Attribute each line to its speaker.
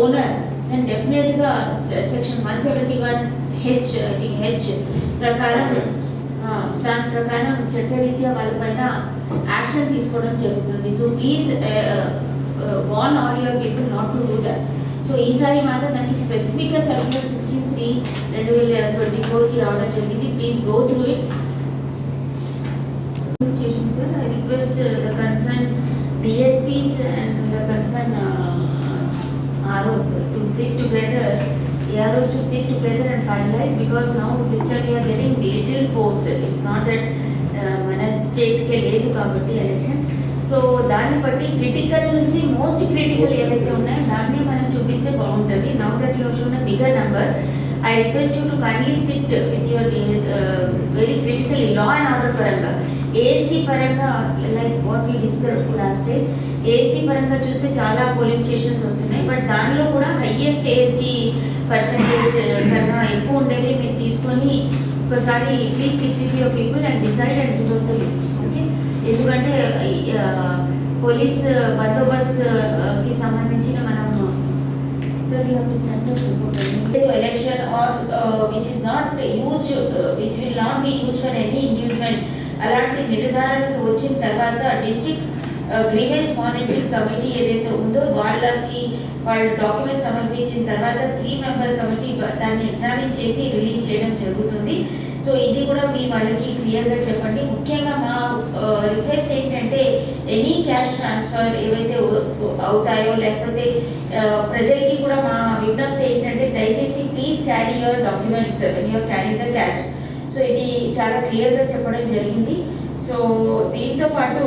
Speaker 1: Owner నేను డెఫినెట్గా section 171H ప్రకారం దాని ప్రకారం చట్టరీత్యా వాళ్ళపైన యాక్షన్ తీసుకోవడం జరుగుతుంది. So please warn all your people not to do that. So ఈసారి మాత్రం దానికి స్పెసిఫిక్గా సర్క్యులర్ 63/2024కి రావడం జరిగింది. Please go through it. Sir, I request the concerned DSPs and the concerned ROs to sit together, AROs to sit together and finalize, because now this time we are getting little force. It's not that మన స్టేట్కే లేదు కాబట్టి election. So దాన్ని బట్టి critical నుంచి most critical ఏవైతే ఉన్నాయో దాన్ని మనం చూపిస్తే బాగుంటుంది. Now that you have shown a bigger number, I request you to kindly sit with your very critically law and order పరంగా, AST పరంగా, like what we discuss last time. AST పరంగా చూస్తే చాలా పోలింగ్ స్టేషన్స్ వస్తున్నాయి, but దానిలో కూడా highest AST percentage కన్నా ఎక్కువ ఉండేవి మీరు తీసుకొని ఒకసారి please SIT with your people and decide and give us the list. Okay, ఎందుకంటే పోలీస్ బందోబస్తుకి సంబంధించిన మనం sir you have to send the report to election or which is not used, which will not be used for any inducement. అలాంటి నిర్ధారణకు వచ్చిన తర్వాత district grievance monitoring committee ఏదైతే ఉందో వాళ్ళకి వాళ్ళు డాక్యుమెంట్స్ సమర్పించిన తర్వాత 3 మెంబర్ కమిటీ దాన్ని ఎగ్జామిన్ చేసి రిలీజ్ చేయడం జరుగుతుంది. సో ఇది కూడా మీ వాళ్ళకి క్లియర్గా చెప్పండి. ముఖ్యంగా మా రిక్వెస్ట్ ఏంటంటే ఎనీ క్యాష్ ట్రాన్స్ఫర్ ఏవైతే అవుతాయో లేకపోతే ప్రజలకి కూడా మా విజ్ఞప్తి ఏంటంటే దయచేసి please carry your documents when you are carry the cash. So ఇది చాలా క్లియర్గా చెప్పడం జరిగింది. సో దీంతో పాటు